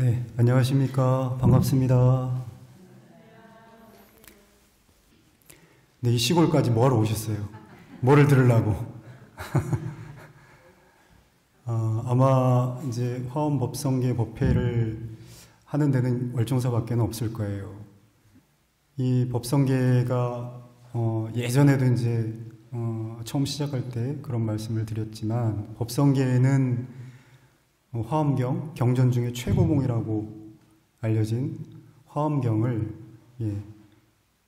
네, 안녕하십니까. 반갑습니다. 네, 이 시골까지 뭐하러 오셨어요? 뭐를 들으려고? 아마 이제 화엄법성계 법회를 하는 데는 월정사밖에는 없을 거예요. 이 법성계가 예전에도 이제 처음 시작할 때 그런 말씀을 드렸지만, 법성계에는 화엄경, 경전 중에 최고봉이라고 알려진 화엄경을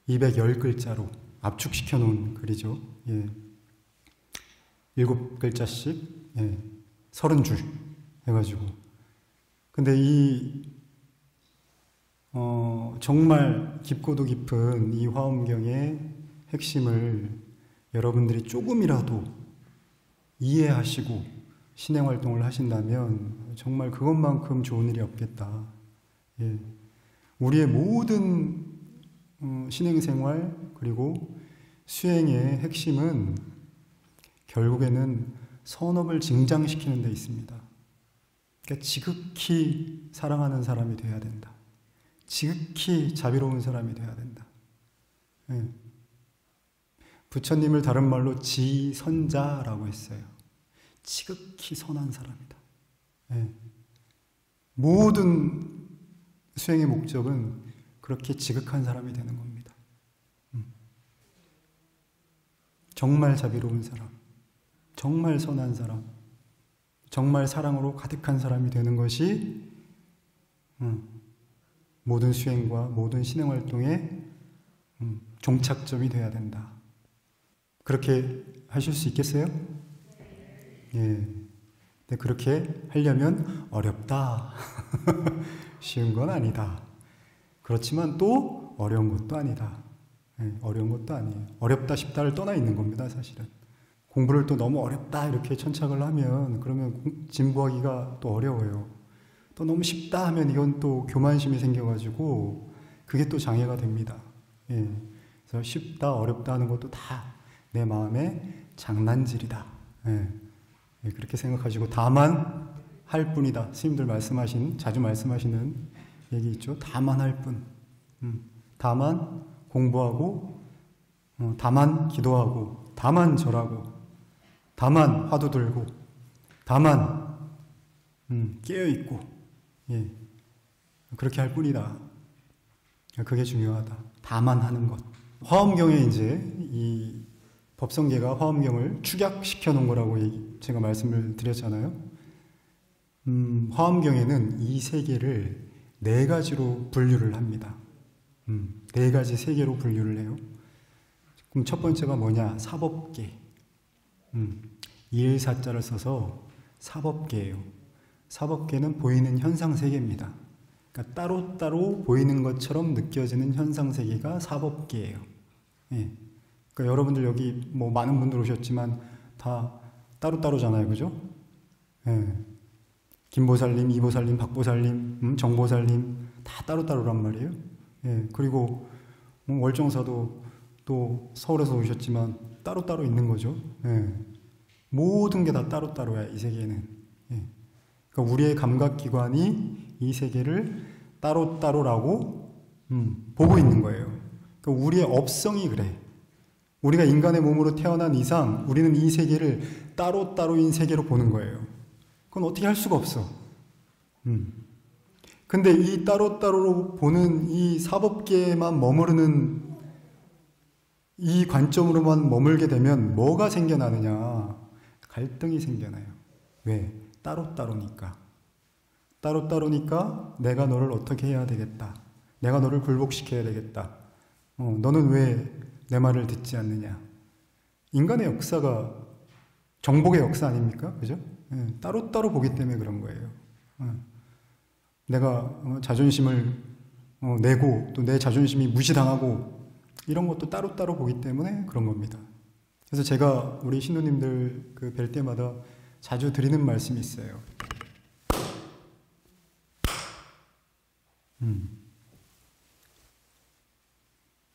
210글자로 압축시켜 놓은 글이죠. 7글자씩 30줄 해가지고. 근데 이 정말 깊고도 깊은 이 화엄경의 핵심을 여러분들이 조금이라도 이해하시고 신행활동을 하신다면 정말 그것만큼 좋은 일이 없겠다. 우리의 모든 신행생활 그리고 수행의 핵심은 결국에는 선업을 증장시키는 데 있습니다. 그러니까 지극히 사랑하는 사람이 되어야 된다. 지극히 자비로운 사람이 되어야 된다. 부처님을 다른 말로 지선자라고 했어요. 지극히 선한 사람이다. 모든 수행의 목적은 그렇게 지극한 사람이 되는 겁니다. 정말 자비로운 사람, 정말 선한 사람, 정말 사랑으로 가득한 사람이 되는 것이 모든 수행과 모든 신행활동의 종착점이 되어야 된다. 그렇게 하실 수 있겠어요? 근데 그렇게 하려면 어렵다. 쉬운 건 아니다. 그렇지만 또 어려운 것도 아니다. 어려운 것도 아니에요. 어렵다 쉽다를 떠나 있는 겁니다, 사실은. 공부를 또 너무 어렵다 이렇게 천착을 하면 그러면 진부하기가 또 어려워요. 또 너무 쉽다 하면 이건 또 교만심이 생겨가지고 그게 또 장애가 됩니다. 그래서 쉽다 어렵다 하는 것도 다 내 마음의 장난질이다. 그렇게 생각하시고 다만 할 뿐이다. 스님들 말씀하신, 자주 말씀하시는 얘기 있죠. 다만 할 뿐. 다만 공부하고, 다만 기도하고, 다만 절하고, 다만 화두 들고, 다만 깨어있고, 그렇게 할 뿐이다. 그게 중요하다. 다만 하는 것. 화엄경에 이제 이 법성계가 화엄경을 축약시켜 놓은 거라고 제가 말씀을 드렸잖아요. 화엄경에는 이 세계를 4가지로 분류를 합니다. 4가지 세계로 분류를 해요. 그럼 첫 번째가 뭐냐? 사법계. 일사자를 써서 사법계예요. 사법계는 보이는 현상세계입니다. 그러니까 따로따로 보이는 것처럼 느껴지는 현상세계가 사법계예요. 그러니까 여러분들 여기 뭐 많은 분들 오셨지만 다 따로따로잖아요. 그죠? 김보살님, 이보살님, 박보살님, 정보살님 다 따로따로란 말이에요. 그리고 월정사도 또 서울에서 오셨지만 따로따로 있는 거죠. 모든 게 다 따로따로야, 이 세계는. 그러니까 우리의 감각기관이 이 세계를 따로따로라고 보고 있는 거예요. 그러니까 우리의 업성이 그래. 우리가 인간의 몸으로 태어난 이상 우리는 이 세계를 따로따로인 세계로 보는 거예요. 그건 어떻게 할 수가 없어. 근데 이 따로따로로 보는 이 사법계에만 머무르는 이 관점으로만 머물게 되면 뭐가 생겨나느냐? 갈등이 생겨나요. 왜? 따로따로니까. 따로따로니까 내가 너를 어떻게 해야 되겠다. 내가 너를 굴복시켜야 되겠다. 너는 왜 내 말을 듣지 않느냐. 인간의 역사가 정복의 역사 아닙니까? 그죠? 따로따로 보기 때문에 그런 거예요. 내가 자존심을 내고 또 내 자존심이 무시당하고 이런 것도 따로따로 보기 때문에 그런 겁니다. 그래서 제가 우리 신도님들 뵐 때마다 자주 드리는 말씀이 있어요.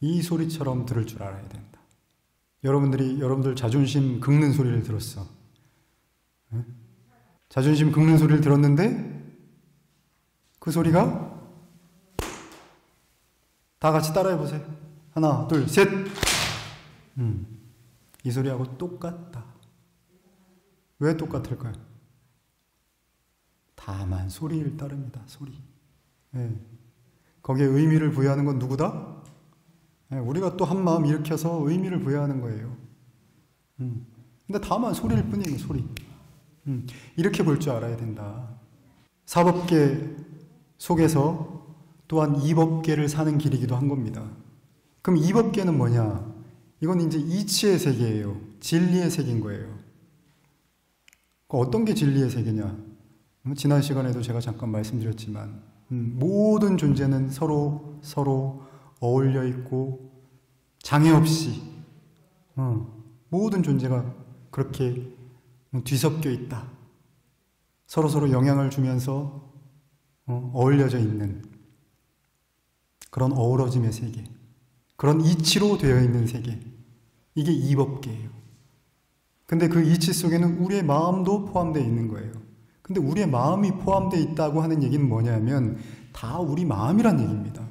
이 소리처럼 들을 줄 알아야 된다. 여러분들 자존심 긁는 소리를 들었어. 자존심 긁는 소리를 들었는데 그 그 소리가 다 같이 따라해 보세요. 하나, 둘, 셋. 이 소리하고 똑같다. 왜 똑같을까요? 다만 소리를 따릅니다. 소리. 예. 거기에 의미를 부여하는 건 누구다? 예, 우리가 또 한 마음 일으켜서 의미를 부여하는 거예요. 근데 다만 소리일 뿐이에요. 소리. 이렇게 볼 줄 알아야 된다. 사법계 속에서 또한 이법계를 사는 길이기도 한 겁니다. 그럼 이법계는 뭐냐? 이건 이제 이치의 세계예요. 진리의 세계인 거예요. 어떤 게 진리의 세계냐? 지난 시간에도 제가 잠깐 말씀드렸지만 모든 존재는 서로 어울려 있고 장애 없이 모든 존재가 그렇게 뒤섞여 있다. 서로 영향을 주면서 어울려져 있는 그런 어우러짐의 세계, 그런 이치로 되어 있는 세계, 이게 이법계예요. 근데 그 이치 속에는 우리의 마음도 포함되어 있는 거예요. 근데 우리의 마음이 포함되어 있다고 하는 얘기는 뭐냐면 다 우리 마음이란 얘기입니다.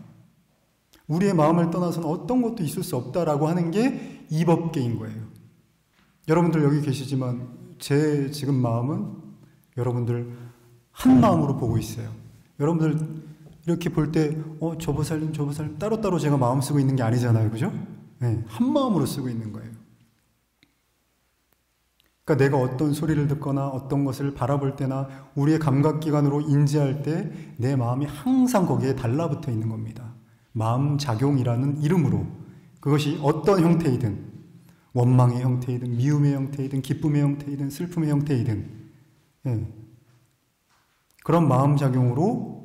우리의 마음을 떠나서는 어떤 것도 있을 수 없다라고 하는 게 이법계인 거예요. 여러분들 여기 계시지만 제 지금 마음은 여러분들 한 마음으로 보고 있어요. 여러분들 이렇게 볼 때 저 보살님 따로따로 제가 마음 쓰고 있는 게 아니잖아요. 그죠? 네, 한 마음으로 쓰고 있는 거예요. 그러니까 내가 어떤 소리를 듣거나 어떤 것을 바라볼 때나 우리의 감각기관으로 인지할 때 내 마음이 항상 거기에 달라붙어 있는 겁니다. 마음작용이라는 이름으로. 그것이 어떤 형태이든 원망의 형태이든 미움의 형태이든 기쁨의 형태이든 슬픔의 형태이든 그런 마음작용으로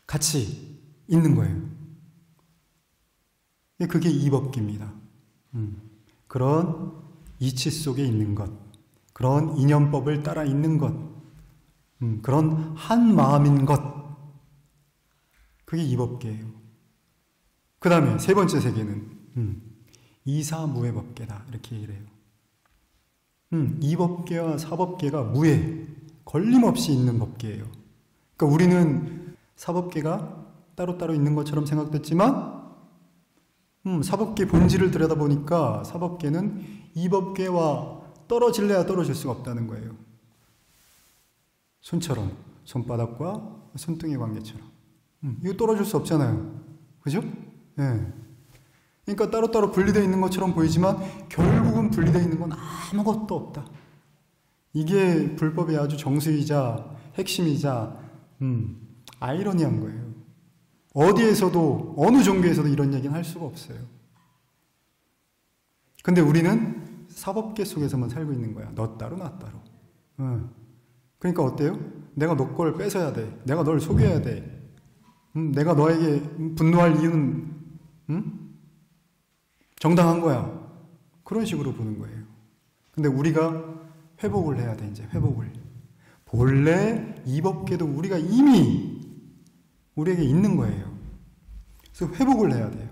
같이 있는 거예요. 그게 이법기입니다. 그런 이치 속에 있는 것, 그런 이념법을 따라 있는 것, 그런 한 마음인 것, 그게 이법계예요. 그 다음에 세 번째 세계는 이사무해법계다 이렇게 얘기를 해요. 이법계와 사법계가 무해, 걸림없이 있는 법계예요. 그러니까 우리는 사법계가 따로따로 있는 것처럼 생각됐지만 사법계 본질을 들여다보니까 사법계는 이법계와 떨어질래야 떨어질 수가 없다는 거예요. 손처럼, 손바닥과 손등의 관계처럼. 이거 떨어질 수 없잖아요. 그죠? 네. 그러니까 따로따로 분리되어 있는 것처럼 보이지만 결국은 분리되어 있는 건 아무것도 없다. 이게 불법의 아주 정수이자 핵심이자 아이러니한 거예요. 어디에서도 어느 종교에서도 이런 얘기는 할 수가 없어요. 근데 우리는 사법계 속에서만 살고 있는 거야. 너 따로 나 따로. 그러니까 어때요? 내가 너 걸 뺏어야 돼. 내가 널 속여야 돼. 내가 너에게 분노할 이유는 정당한 거야. 그런 식으로 보는 거예요. 근데 우리가 회복을 해야 돼. 이제 회복을. 본래 이법계도 우리가 이미 우리에게 있는 거예요. 그래서 회복을 해야 돼요.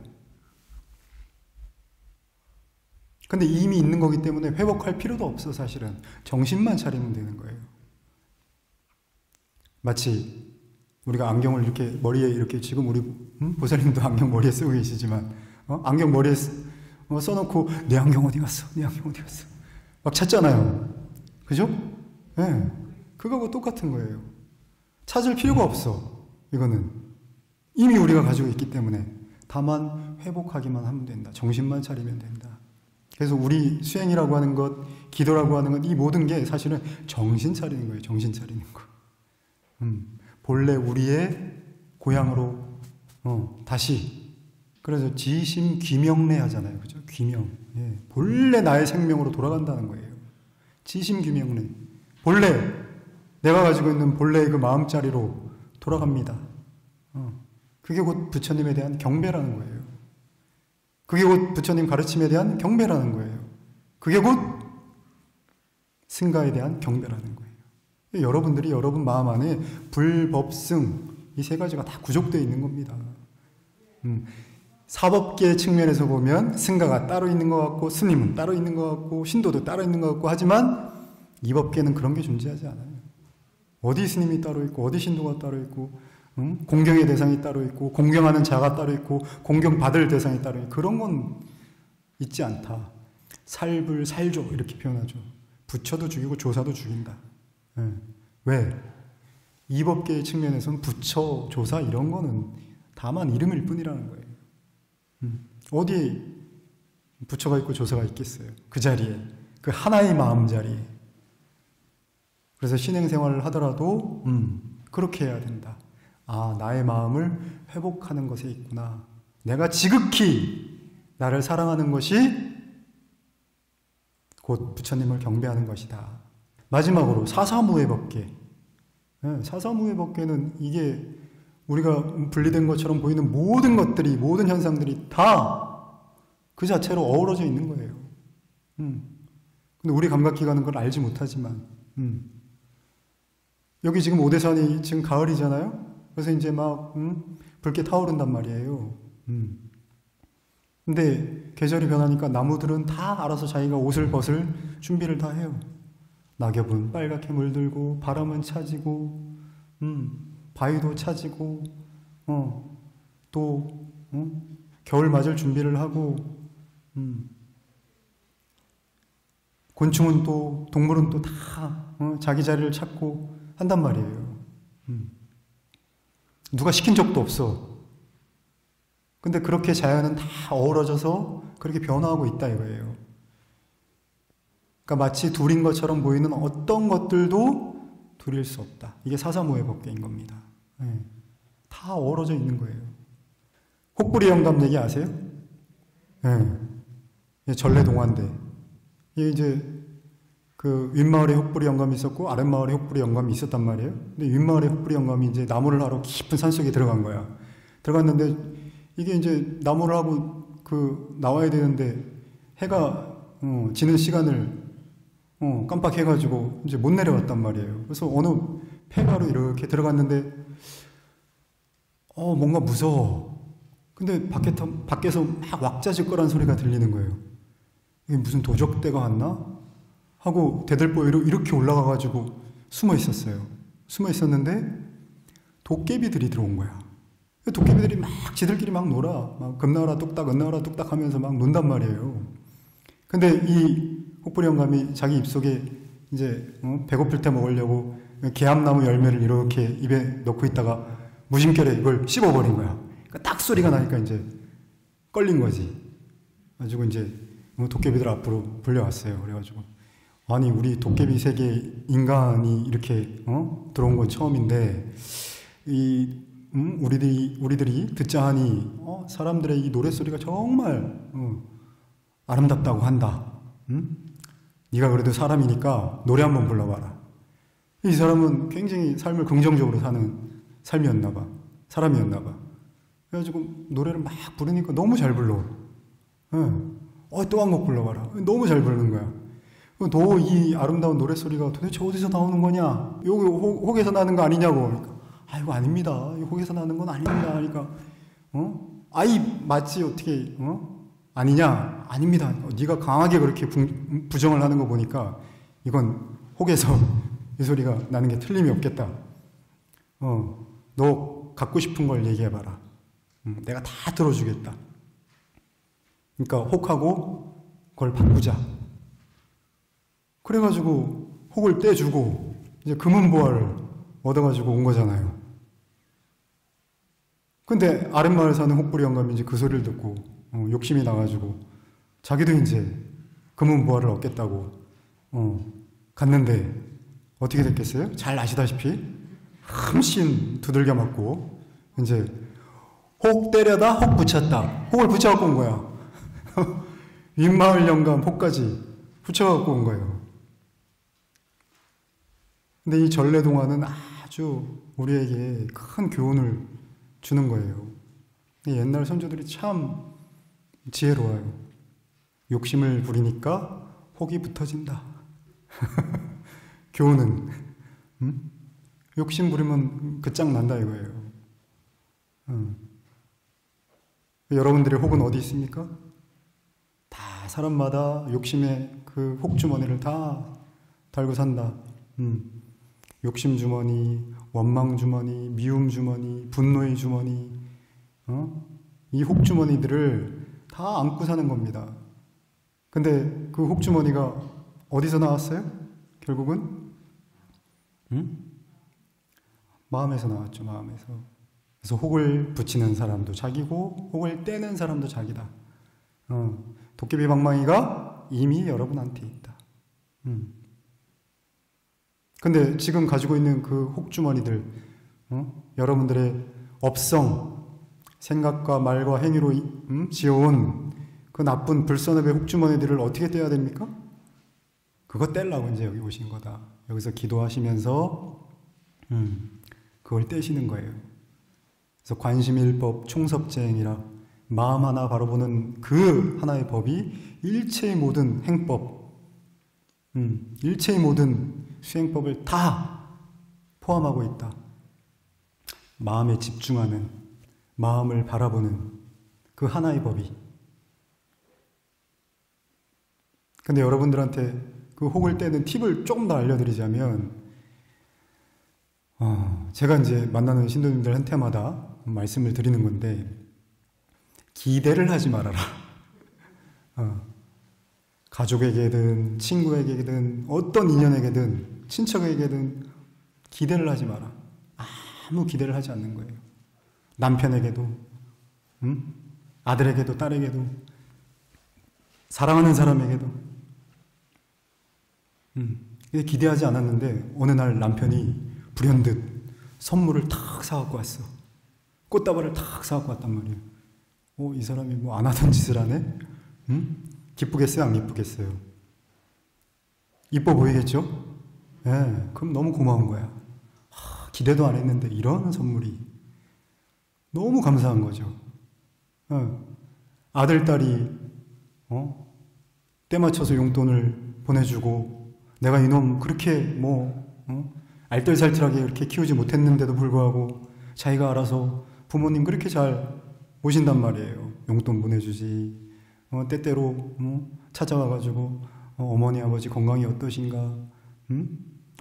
근데 이미 있는 거기 때문에 회복할 필요도 없어. 사실은 정신만 차리면 되는 거예요. 마치 우리가 안경을 이렇게 머리에 이렇게 지금 우리 보살님도 안경 머리에 쓰고 계시지만 안경 머리에 써놓고 내 안경 어디 갔어? 내 안경 어디 갔어? 막 찾잖아요. 그죠? 네. 그거하고 똑같은 거예요. 찾을 필요가 없어. 이거는 이미 우리가 가지고 있기 때문에 다만 회복하기만 하면 된다. 정신만 차리면 된다. 그래서 우리 수행이라고 하는 것, 기도라고 하는 것, 이 모든 게 사실은 정신 차리는 거예요. 정신 차리는 거. 본래 우리의 고향으로 다시. 그래서 지심 귀명래 하잖아요. 그죠? 귀명. 예. 본래 나의 생명으로 돌아간다는 거예요. 지심 귀명래. 본래 내가 가지고 있는 본래의 그 마음자리로 돌아갑니다. 그게 곧 부처님에 대한 경배라는 거예요. 그게 곧 부처님 가르침에 대한 경배라는 거예요. 그게 곧 승가에 대한 경배라는 거예요. 여러분들이 여러분 마음 안에 불법승 이 세 가지가 다 구족되어 있는 겁니다. 사법계 측면에서 보면 승가가 따로 있는 것 같고 스님은 따로 있는 것 같고 신도도 따로 있는 것 같고 하지만 이법계는 그런 게 존재하지 않아요. 어디 스님이 따로 있고 어디 신도가 따로 있고 공경의 대상이 따로 있고 공경하는 자가 따로 있고 공경받을 대상이 따로 있고 그런 건 있지 않다. 살불, 살조 이렇게 표현하죠. 부처도 죽이고 조사도 죽인다. 네. 왜? 이법계의 측면에서는 부처, 조사 이런 거는 다만 이름일 뿐이라는 거예요. 어디에 부처가 있고 조사가 있겠어요? 그 자리에, 그 하나의 마음 자리에. 그래서 신행생활을 하더라도 그렇게 해야 된다. 아, 나의 마음을 회복하는 것에 있구나. 내가 지극히 나를 사랑하는 것이 곧 부처님을 경배하는 것이다. 마지막으로 사사무예법계. 네, 사사무예법계는 이게 우리가 분리된 것처럼 보이는 모든 것들이, 모든 현상들이 다 그 자체로 어우러져 있는 거예요. 근데 우리 감각기관은 그걸 알지 못하지만, 여기 지금 오대산이 지금 가을이잖아요? 그래서 이제 막, 붉게 타오른단 말이에요. 근데 계절이 변하니까 나무들은 다 알아서 자기가 옷을 벗을 준비를 다 해요. 낙엽은 빨갛게 물들고, 바람은 차지고, 바위도 차지고, 또, 겨울 맞을 준비를 하고, 곤충은 또, 동물은 또 다, 자기 자리를 찾고 한단 말이에요. 누가 시킨 적도 없어. 근데 그렇게 자연은 다 어우러져서 그렇게 변화하고 있다 이거예요. 그러니까 마치 둘인 것처럼 보이는 어떤 것들도 둘일 수 없다. 이게 사사무예법계인 겁니다. 네. 다 어우러져 있는 거예요. 혹부리 영감 얘기 아세요? 네. 전래동화인데 이게 이제 그 윗마을에 혹부리 영감이 있었고 아랫마을에 혹부리 영감이 있었단 말이에요. 근데 윗마을에 혹부리 영감이 이제 나무를 하러 깊은 산속에 들어간 거야. 들어갔는데 이게 이제 나무를 하고 나와야 되는데 해가 지는 시간을 깜빡해가지고 이제 못 내려갔단 말이에요. 그래서 어느 폐가로 이렇게 들어갔는데 뭔가 무서워. 근데 밖에서 막 왁자지껄한 소리가 들리는 거예요. 이게 무슨 도적대가 왔나? 하고 대들보위로 이렇게 올라가가지고 숨어 있었어요. 숨어 있었는데 도깨비들이 들어온 거야. 도깨비들이 막 지들끼리 막 놀아. 막 금나와라 뚝딱 은나와라 뚝딱 하면서 막 논단 말이에요. 근데 이 혹부리 영감이 자기 입속에 이제 배고플 때 먹으려고 개암나무 열매를 이렇게 입에 넣고 있다가 무심결에 이걸 씹어버린 거야. 그러니까 딱 소리가 나니까 이제 걸린 거지. 가지고 이제 도깨비들 앞으로 불려왔어요. 그래가지고 아니 우리 도깨비 세계 인간이 이렇게 들어온 건 처음인데 우리들이 듣자 하니 사람들의 이 노랫소리가 정말 아름답다고 한다. 네가 그래도 사람이니까 노래 한번 불러봐라. 이 사람은 굉장히 삶을 긍정적으로 사는 삶이었나 봐. 사람이었나 봐. 그래가지고 노래를 막 부르니까 너무 잘 불러. 또 한 곡 불러봐라. 너무 잘 부르는 거야. 너 이 아름다운 노랫소리가 도대체 어디서 나오는 거냐? 여기 혹에서 나는 거 아니냐고. 그러니까, 아이고 아닙니다. 혹에서 나는 건 아닙니다. 그러니까 아이 맞지 어떻게 아니냐? 아닙니다. 네가 강하게 그렇게 부정을 하는 거 보니까 이건 혹에서 이 소리가 나는 게 틀림이 없겠다. 너 갖고 싶은 걸 얘기해봐라. 내가 다 들어주겠다. 그러니까 혹하고 그걸 바꾸자. 그래가지고 혹을 떼주고 이제 금은보화를 얻어가지고 온 거잖아요. 근데 아랫마을 사는 혹부리 영감이 이제 그 소리를 듣고 욕심이 나가지고 자기도 이제 금은보화를 얻겠다고 갔는데 어떻게 됐겠어요? 잘 아시다시피 함씬 두들겨 맞고 이제 혹 때려다 혹 붙였다. 혹을 붙여갖고 온 거야. 윗마을 영감 혹까지 붙여갖고 온 거예요. 근데 이 전래동화는 아주 우리에게 큰 교훈을 주는 거예요. 옛날 선조들이 참 지혜로워요. 욕심을 부리니까 혹이 붙어진다. 교훈은 욕심 부리면 끝장난다 이거예요. 여러분들의 혹은 어디 있습니까? 다 사람마다 욕심의 그 혹주머니를 다 달고 산다. 욕심 주머니, 원망 주머니, 미움 주머니, 분노의 주머니, 이 혹주머니들을 다 안고 사는 겁니다. 근데 그 혹주머니가 어디서 나왔어요? 결국은? 마음에서 나왔죠, 마음에서. 그래서 혹을 붙이는 사람도 자기고, 혹을 떼는 사람도 자기다. 도깨비 방망이가 이미 여러분한테 있다. 근데 지금 가지고 있는 그 혹주머니들, 여러분들의 업성, 생각과 말과 행위로 지어온 그 나쁜 불선업의 혹주머니들을 어떻게 떼야 됩니까? 그거 떼려고 이제 여기 오신 거다. 여기서 기도하시면서 그걸 떼시는 거예요. 그래서 관심일법 총섭쟁이라 마음 하나 바라보는 그 하나의 법이 일체의 모든 행법, 일체의 모든 수행법을 다 포함하고 있다. 마음에 집중하는, 마음을 바라보는 그 하나의 법이. 근데 여러분들한테 그 혹을 떼는 팁을 조금 더 알려드리자면, 제가 이제 만나는 신도님들한테마다 말씀을 드리는 건데, 기대를 하지 말아라. 가족에게든 친구에게든 어떤 인연에게든 친척에게든 기대를 하지 마라. 아무 기대를 하지 않는 거예요. 남편에게도, 아들에게도 딸에게도, 사랑하는 사람에게도. 기대하지 않았는데 어느 날 남편이 불현듯 선물을 탁 사갖고 왔어. 꽃다발을 탁 사갖고 왔단 말이에요. 이 사람이 뭐 안 하던 짓을 하네? 기쁘겠어요? 안 기쁘겠어요? 이뻐 보이겠죠? 네, 그럼 너무 고마운 거야. 기대도 안 했는데 이런 선물이 너무 감사한 거죠. 아들, 딸이 때 맞춰서 용돈을 보내주고, 내가 이놈 그렇게 알뜰살뜰하게 이렇게 키우지 못했는데도 불구하고 자기가 알아서 부모님 그렇게 잘 모신단 말이에요. 용돈 보내주지, 때때로 찾아와가지고 어머니 아버지 건강이 어떠신가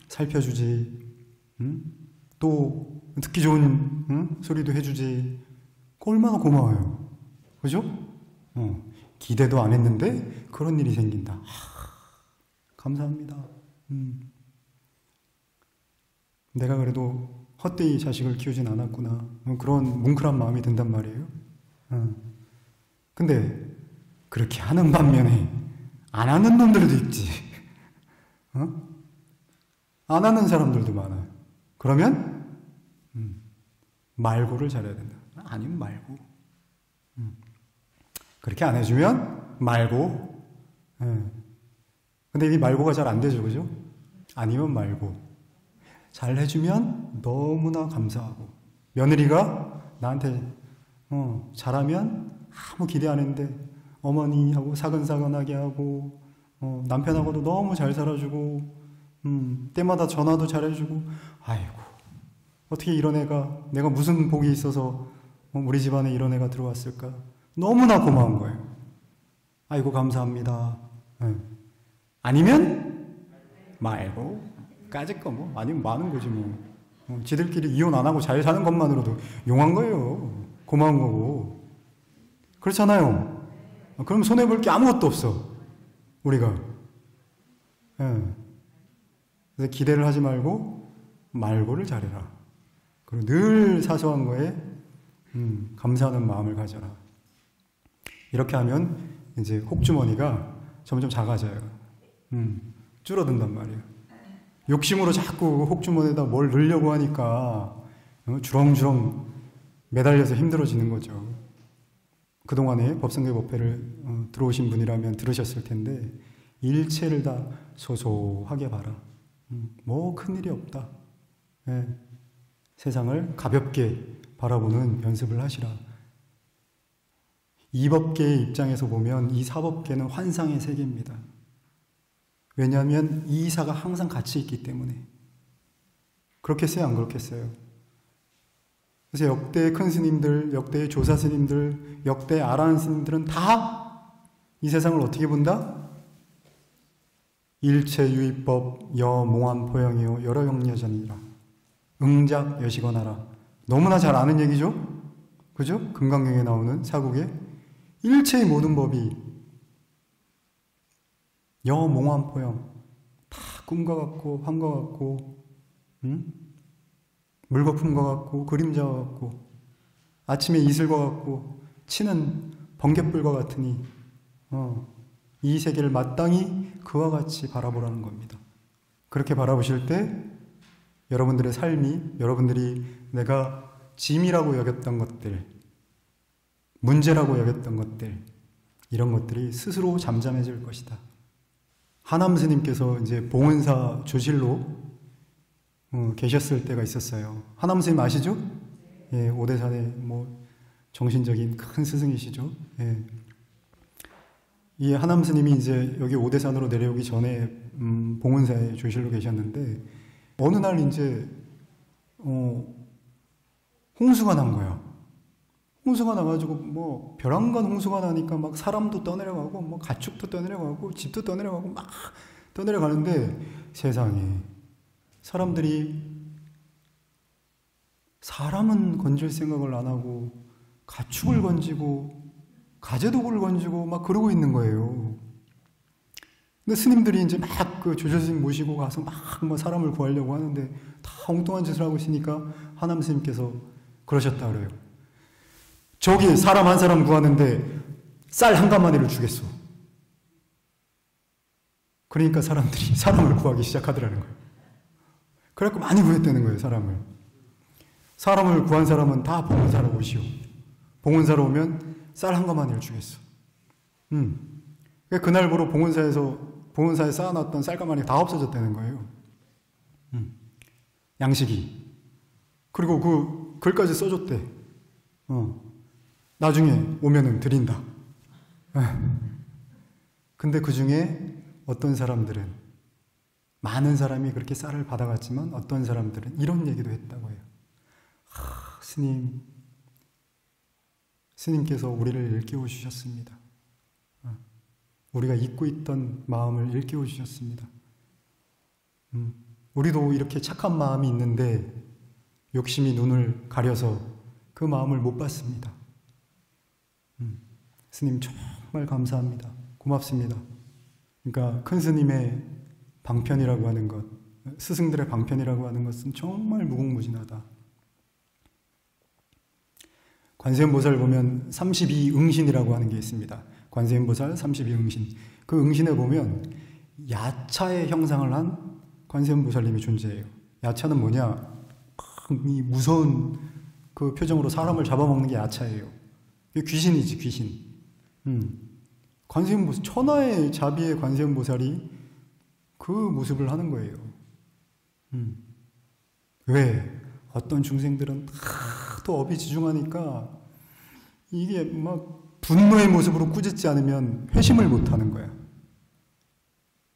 살펴주지, 또 듣기 좋은 소리도 해주지. 얼마나 고마워요. 그죠? 기대도 안 했는데 그런 일이 생긴다. 감사합니다. 내가 그래도 헛되이 자식을 키우진 않았구나. 그런 뭉클한 마음이 든단 말이에요. 근데 그렇게 하는 반면에 안 하는 놈들도 있지. 안 하는 사람들도 많아요. 그러면 말고를 잘해야 된다. 아니면 말고. 그렇게 안 해주면 말고. 근데 이 말고가 잘 안 되죠, 그죠? 아니면 말고. 잘 해주면 너무나 감사하고, 며느리가 나한테 잘하면 아무 기대 안 했는데 어머니하고 사근사근하게 하고, 남편하고도 너무 잘 살아주고, 때마다 전화도 잘해주고, 아이고 어떻게 이런 애가, 내가 무슨 복이 있어서 우리 집안에 이런 애가 들어왔을까. 너무나 고마운 거예요. 아이고 감사합니다. 아니면 말고 까짓 거 아니면 많은 거지 지들끼리 이혼 안 하고 잘 사는 것만으로도 용한 거예요. 고마운 거고. 그렇잖아요. 그럼 손해볼 게 아무것도 없어, 우리가. 그래서 기대를 하지 말고 말고를 잘해라. 그리고 늘 사소한 거에 감사하는 마음을 가져라. 이렇게 하면 이제 혹주머니가 점점 작아져요. 줄어든단 말이에요. 욕심으로 자꾸 혹주머니에다 뭘 넣으려고 하니까 주렁주렁 매달려서 힘들어지는 거죠. 그동안에 법성계 법회를 들어오신 분이라면 들으셨을 텐데, 일체를 다 소소하게 봐라. 뭐 큰일이 없다. 세상을 가볍게 바라보는 연습을 하시라. 이법계의 입장에서 보면 이 사법계는 환상의 세계입니다. 왜냐하면 이 이사가 항상 같이 있기 때문에. 그렇겠어요? 안 그렇겠어요? 그래서 역대의 큰 스님들, 역대의 조사 스님들, 역대의 아라한 스님들은 다 이 세상을 어떻게 본다? 일체유의법 여몽환포영이요 여러 영여전이라. 응작 여시거나라. 너무나 잘 아는 얘기죠? 그죠? 금강경에 나오는 사국에 일체의 모든 법이 여몽환포영, 다 꿈과 같고 환과 같고 물거품과 같고 그림자와 같고 아침에 이슬과 같고 치는 번갯불과 같으니 이 세계를 마땅히 그와 같이 바라보라는 겁니다. 그렇게 바라보실 때 여러분들의 삶이, 여러분들이 내가 짐이라고 여겼던 것들, 문제라고 여겼던 것들, 이런 것들이 스스로 잠잠해질 것이다. 하남 스님께서 이제 봉은사 조실로 계셨을 때가 있었어요. 하남 스님 아시죠? 예, 오대산의 뭐 정신적인 큰 스승이시죠. 예. 이 하남 스님이 이제 여기 오대산으로 내려오기 전에 봉은사의 조실로 계셨는데 어느 날 이제 홍수가 난 거야. 홍수가 나가지고 뭐 벼랑간 홍수가 나니까 막 사람도 떠내려가고 뭐 가축도 떠내려가고 집도 떠내려가고 막 떠내려가는데 세상에 사람들이 사람은 건질 생각을 안 하고 가축을 건지고 가재독을 건지고 막 그러고 있는 거예요. 근데 스님들이 이제 막 그 조실스님 모시고 가서 막 뭐 사람을 구하려고 하는데 다 엉뚱한 짓을 하고 있으니까 하남 스님께서 그러셨다 그래요. 저기 사람 한 사람 구하는데 쌀 한 가마니를 주겠소. 그러니까 사람들이 사람을 구하기 시작하더라는 거예요. 그래갖고 많이 구했다는 거예요, 사람을. 사람을 구한 사람은 다 봉은사로 오시오. 봉은사로 오면 쌀 한 가마니를 주겠어. 그날부로 봉은사에 쌓아놨던 쌀가마니가 다 없어졌다는 거예요. 양식이. 그리고 그 글까지 써줬대. 나중에 오면은 드린다. 근데 그 중에 어떤 사람들은, 많은 사람이 그렇게 쌀을 받아갔지만 어떤 사람들은 이런 얘기도 했다고 해요. 스님께서 우리를 일깨워 주셨습니다. 우리가 잊고 있던 마음을 일깨워 주셨습니다. 우리도 이렇게 착한 마음이 있는데 욕심이 눈을 가려서 그 마음을 못 봤습니다. 스님 정말 감사합니다. 고맙습니다. 그러니까 큰 스님의 방편이라고 하는 것, 스승들의 방편이라고 하는 것은 정말 무궁무진하다. 관세음보살 보면 32응신이라고 하는 게 있습니다. 관세음보살 32응신. 그 응신에 보면 야차의 형상을 한 관세음보살님이 존재해요. 야차는 뭐냐? 이 무서운 그 표정으로 사람을 잡아먹는 게 야차예요. 귀신이지, 귀신. 관세음보살, 천하의 자비의 관세음보살이 그 모습을 하는 거예요. 왜? 어떤 중생들은 또 어비지중하니까 이게 막 분노의 모습으로 꾸짖지 않으면 회심을 못 하는 거야.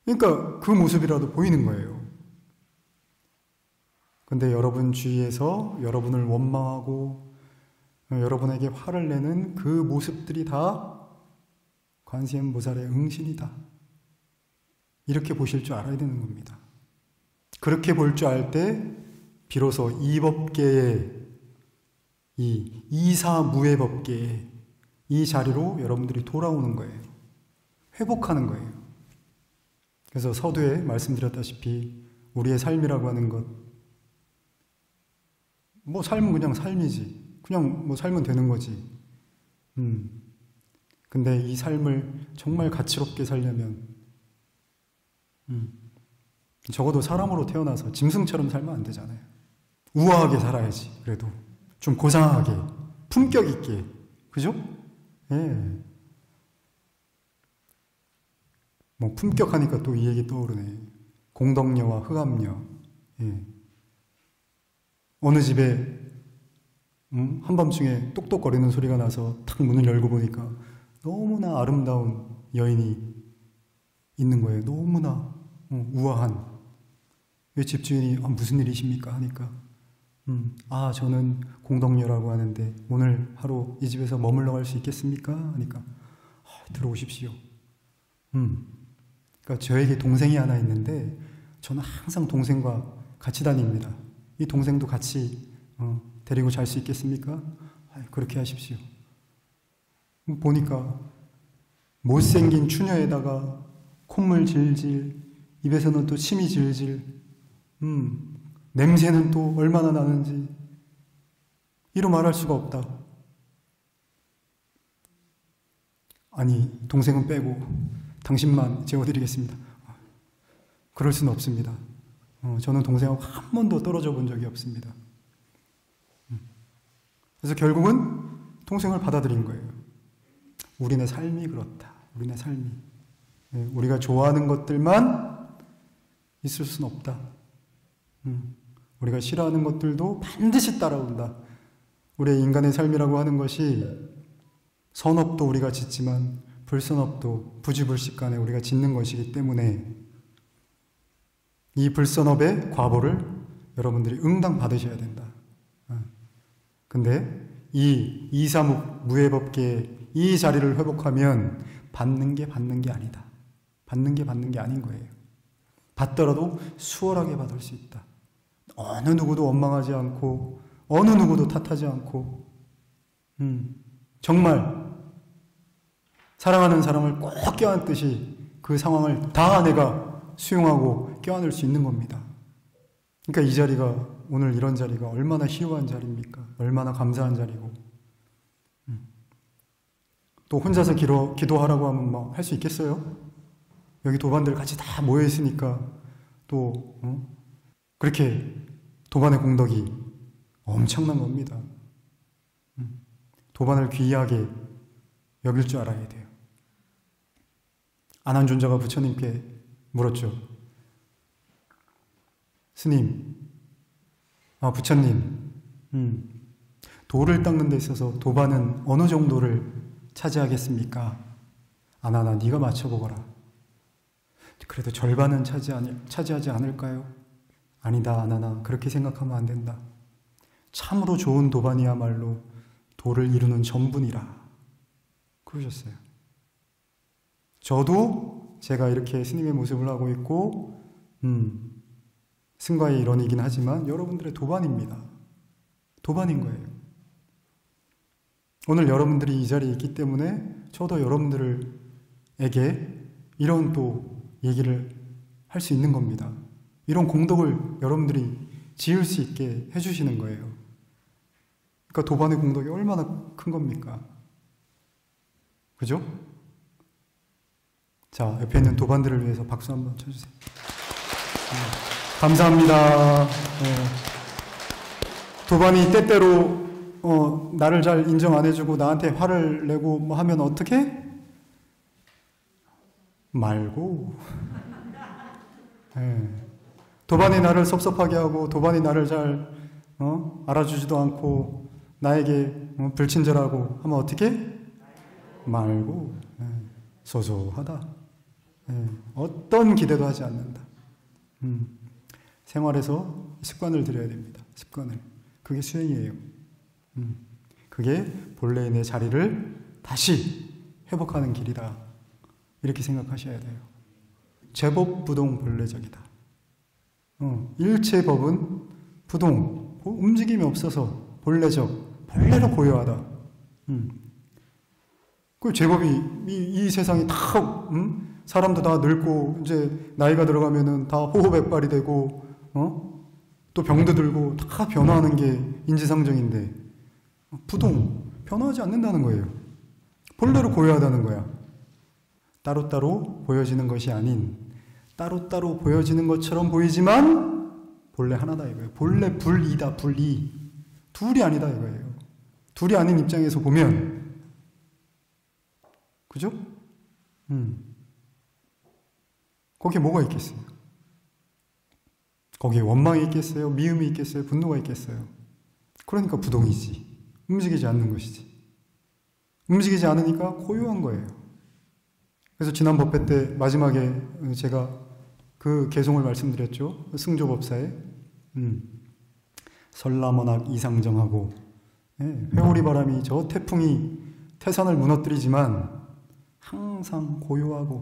그러니까 그 모습이라도 보이는 거예요. 근데 여러분 주위에서 여러분을 원망하고 여러분에게 화를 내는 그 모습들이 다 관세음보살의 응신이다. 이렇게 보실 줄 알아야 되는 겁니다. 그렇게 볼 줄 알 때 비로소 이 법계의 이 이사무해법계의 이 자리로 여러분들이 돌아오는 거예요. 회복하는 거예요. 그래서 서두에 말씀드렸다시피 우리의 삶이라고 하는 것, 뭐 삶은 그냥 삶이지. 그냥 뭐 살면 되는 거지. 근데 이 삶을 정말 가치롭게 살려면 적어도 사람으로 태어나서 짐승처럼 살면 안 되잖아요. 우아하게 살아야지. 그래도 좀 고상하게, 품격 있게, 그죠? 예. 뭐 품격하니까 또 이 얘기 떠오르네. 공덕녀와 흑암녀. 예. 어느 집에 한밤중에 똑똑거리는 소리가 나서 탁 문을 열고 보니까 너무나 아름다운 여인이 있는 거예요. 너무나 우아한. 왜 집주인이 무슨 일이십니까? 하니까 저는 공덕녀라고 하는데 오늘 하루 이 집에서 머물러 갈 수 있겠습니까? 하니까 들어오십시오. 그러니까 저에게 동생이 하나 있는데 저는 항상 동생과 같이 다닙니다. 이 동생도 같이 데리고 잘 수 있겠습니까? 그렇게 하십시오. 보니까 못생긴 추녀에다가 콧물 질질, 입에서는 또 침이 질질, 냄새는 또 얼마나 나는지 이루 말할 수가 없다. 아니, 동생은 빼고 당신만 재워드리겠습니다. 그럴 수는 없습니다. 저는 동생하고 한 번도 떨어져 본 적이 없습니다. 그래서 결국은 동생을 받아들인 거예요. 우리네 삶이 그렇다. 우리네 삶이. 우리가 좋아하는 것들만 있을 수는 없다. 우리가 싫어하는 것들도 반드시 따라온다. 우리의 인간의 삶이라고 하는 것이 선업도 우리가 짓지만 불선업도 부지불식간에 우리가 짓는 것이기 때문에 이 불선업의 과보를 여러분들이 응당 받으셔야 된다. 근데 이 이사묵 무해법계의 이 자리를 회복하면 받는 게 아니다. 받는 게 아닌 거예요. 받더라도 수월하게 받을 수 있다. 어느 누구도 원망하지 않고 어느 누구도 탓하지 않고 정말 사랑하는 사람을 꼭 껴안듯이 그 상황을 다 내가 수용하고 껴안을 수 있는 겁니다. 그러니까 이 자리가, 오늘 이런 자리가 얼마나 희유한 자리입니까? 얼마나 감사한 자리고. 또 혼자서 기도하라고 하면 뭐 할 수 있겠어요? 여기 도반들 같이 다 모여있으니까 또 그렇게 도반의 공덕이 엄청난 겁니다. 도반을 귀하게 여길 줄 알아야 돼요. 안한존자가 부처님께 물었죠. 스님, 부처님, 돌을 닦는 데 있어서 도반은 어느 정도를 차지하겠습니까? 아나나 네가 맞춰보거라. 그래도 절반은 차지하지 않을까요? 아니다, 아나나 그렇게 생각하면 안 된다. 참으로 좋은 도반이야말로 도를 이루는 전분이라 그러셨어요. 저도 제가 이렇게 스님의 모습을 하고 있고 승과의 일원이긴 하지만 여러분들의 도반입니다. 도반인 거예요. 오늘 여러분들이 이 자리에 있기 때문에 저도 여러분들에게 이런 또 얘기를 할 수 있는 겁니다. 이런 공덕을 여러분들이 지을 수 있게 해주시는 거예요. 그러니까 도반의 공덕이 얼마나 큰 겁니까? 그죠? 자, 옆에 있는 도반들을 위해서 박수 한번 쳐주세요. 감사합니다. 도반이 때때로 나를 잘 인정 안 해주고 나한테 화를 내고 뭐 하면 어떻게? 말고. 도반이 나를 섭섭하게 하고 도반이 나를 잘 알아주지도 않고 나에게 불친절하고 하면 어떻게? 말고. 소소하다. 어떤 기대도 하지 않는다. 생활에서 습관을 들여야 됩니다. 습관을. 그게 수행이에요. 그게 본래의 내 자리를 다시 회복하는 길이다. 이렇게 생각하셔야 돼요. 제법 부동 본래적이다. 일체 법은 부동, 움직임이 없어서 본래적, 본래로 고요하다. 그 제법이 이 세상이 다 사람도 다 늙고 이제 나이가 들어가면은 다 호호백발이 되고 또 병도 들고 다 변화하는 게 인지상정인데 부동, 변화하지 않는다는 거예요. 본래로 고요하다는 거야. 따로따로 보여지는 것이 아닌 따로따로 보여지는 것처럼 보이지만 본래 하나다 이거예요. 본래 불이다, 불이. 둘이 아니다 이거예요. 둘이 아닌 입장에서 보면 그죠? 거기에 뭐가 있겠어요? 거기에 원망이 있겠어요? 미움이 있겠어요? 분노가 있겠어요? 그러니까 부동이지. 움직이지 않는 것이지. 움직이지 않으니까 고요한 거예요. 그래서 지난 법회 때 마지막에 제가 그 개송을 말씀드렸죠. 승조법사에 설라머낙 이상정하고 회오리 바람이 저 태풍이 태산을 무너뜨리지만 항상 고요하고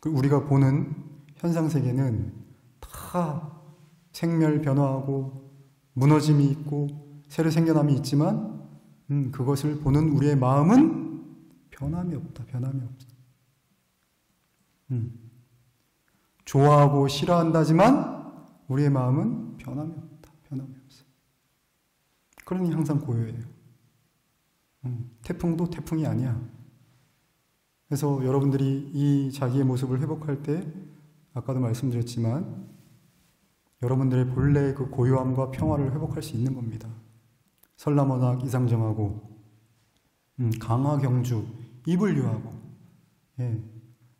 우리가 보는 현상세계는 다 생멸 변화하고 무너짐이 있고 새로 생겨남이 있지만 그것을 보는 우리의 마음은 변함이 없다. 변함이 없다. 좋아하고 싫어한다지만 우리의 마음은 변함이 없다. 변함이 없어. 그러니 항상 고요해요. 태풍도 태풍이 아니야. 그래서 여러분들이 이 자기의 모습을 회복할 때 아까도 말씀드렸지만 여러분들의 본래의 그 고요함과 평화를 회복할 수 있는 겁니다. 설람원학 이상정하고 강화경주 이불류하고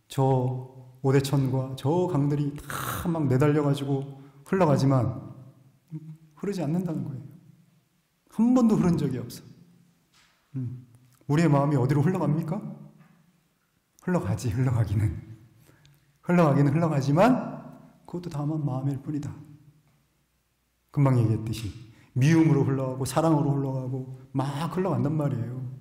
저 오대천과 저 강들이 다 막 내달려가지고 흘러가지만 흐르지 않는다는 거예요. 한 번도 흐른 적이 없어. 우리의 마음이 어디로 흘러갑니까? 흘러가지, 흘러가기는 흘러가지만 그것도 다만 마음일 뿐이다. 금방 얘기했듯이 미움으로 흘러가고 사랑으로 흘러가고 막 흘러간단 말이에요.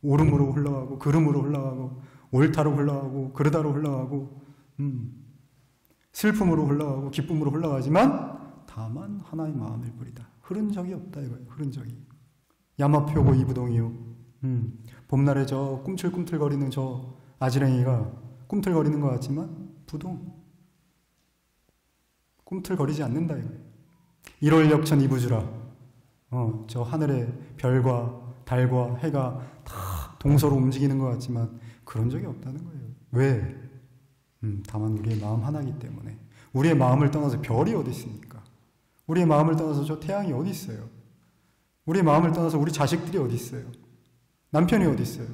옳음으로 흘러가고 그름으로 흘러가고 옳다로 흘러가고 그르다로 흘러가고 슬픔으로 흘러가고 기쁨으로 흘러가지만 다만 하나의 마음일 뿐이다. 흐른 적이 없다 이거예요. 흐른 적이. 야마표고 이부동이요. 봄날에 저 꿈틀꿈틀거리는 저 아지랭이가 꿈틀거리는 것 같지만 부동. 꿈틀거리지 않는다 이거예요. 1월 역천 이부주라. 저 하늘의 별과 달과 해가 다 동서로 움직이는 것 같지만 그런 적이 없다는 거예요. 왜? 다만 우리의 마음 하나이기 때문에. 우리의 마음을 떠나서 별이 어디 있습니까? 우리의 마음을 떠나서 저 태양이 어디 있어요? 우리의 마음을 떠나서 우리 자식들이 어디 있어요? 남편이 어디 있어요?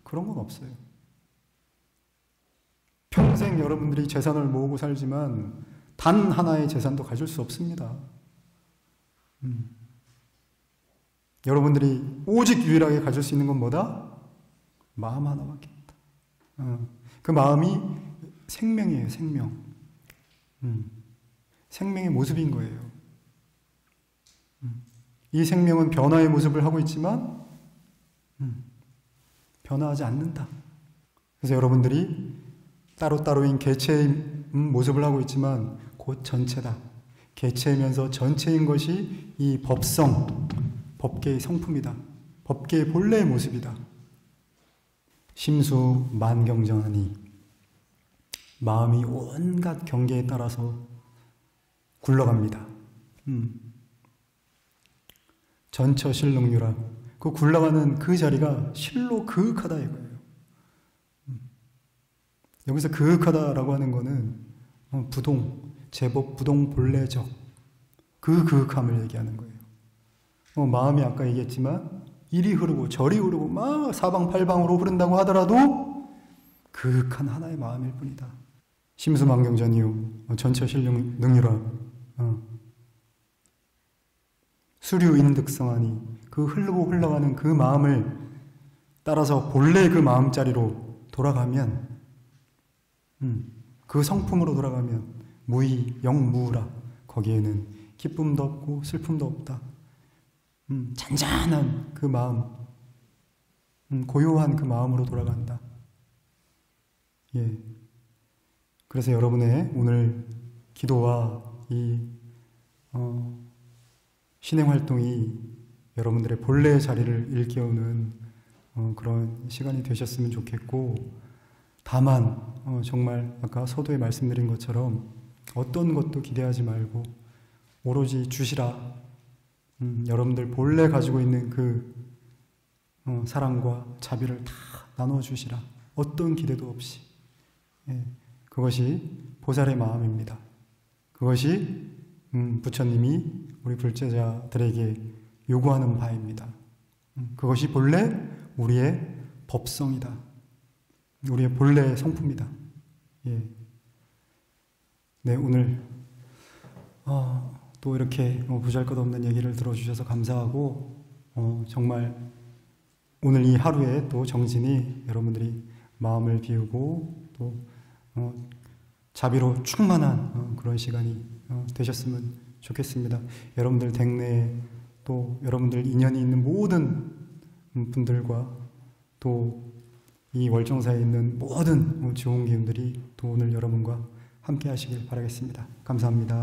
그런 건 없어요. 평생 여러분들이 재산을 모으고 살지만 단 하나의 재산도 가질 수 없습니다. 여러분들이 오직 유일하게 가질 수 있는 건 뭐다? 마음 하나밖에 없다. 그 마음이 생명이에요, 생명. 생명의 모습인 거예요. 이 생명은 변화의 모습을 하고 있지만 변화하지 않는다. 그래서 여러분들이 따로따로인 개체의 모습을 하고 있지만 곧 전체다. 개체이면서 전체인 것이 이 법성, 법계의 성품이다. 법계의 본래의 모습이다. 심수 만경전하니 마음이 온갖 경계에 따라서 굴러갑니다. 전처실능유라. 그 굴러가는 그 자리가 실로 그윽하다 이거예요. 여기서 그윽하다라고 하는 거는 부동, 제법 부동 본래적 그 그윽함을 얘기하는 거예요. 마음이 아까 얘기했지만 이리 흐르고 저리 흐르고 막 사방팔방으로 흐른다고 하더라도 그윽한 하나의 마음일 뿐이다. 심수만경전이요 전처실능유라. 수류인득성하니 그 흐르고 흘러가는 그 마음을 따라서 본래 그 마음자리로 돌아가면 그 성품으로 돌아가면 무의 영무라. 거기에는 기쁨도 없고 슬픔도 없다. 잔잔한 그 마음, 고요한 그 마음으로 돌아간다. 예. 그래서 여러분의 오늘 기도와 이 신행활동이 여러분들의 본래의 자리를 일깨우는 그런 시간이 되셨으면 좋겠고, 다만 정말 아까 서두에 말씀드린 것처럼 어떤 것도 기대하지 말고 오로지 주시라. 여러분들 본래 가지고 있는 그 사랑과 자비를 다 나눠주시라. 어떤 기대도 없이. 예. 그것이 보살의 마음입니다. 그것이 부처님이 우리 불제자들에게 요구하는 바입니다. 그것이 본래 우리의 법성이다. 우리의 본래의 성품이다. 예. 네, 오늘 또 이렇게 보잘것없는 얘기를 들어주셔서 감사하고 정말 오늘 이 하루에 또 정진이 여러분들이 마음을 비우고 또 자비로 충만한 그런 시간이 되셨으면 좋겠습니다. 여러분들 댁내에 또 여러분들 인연이 있는 모든 분들과 또 이 월정사에 있는 모든 좋은 기운들이 또 오늘 여러분과 함께 하시길 바라겠습니다. 감사합니다.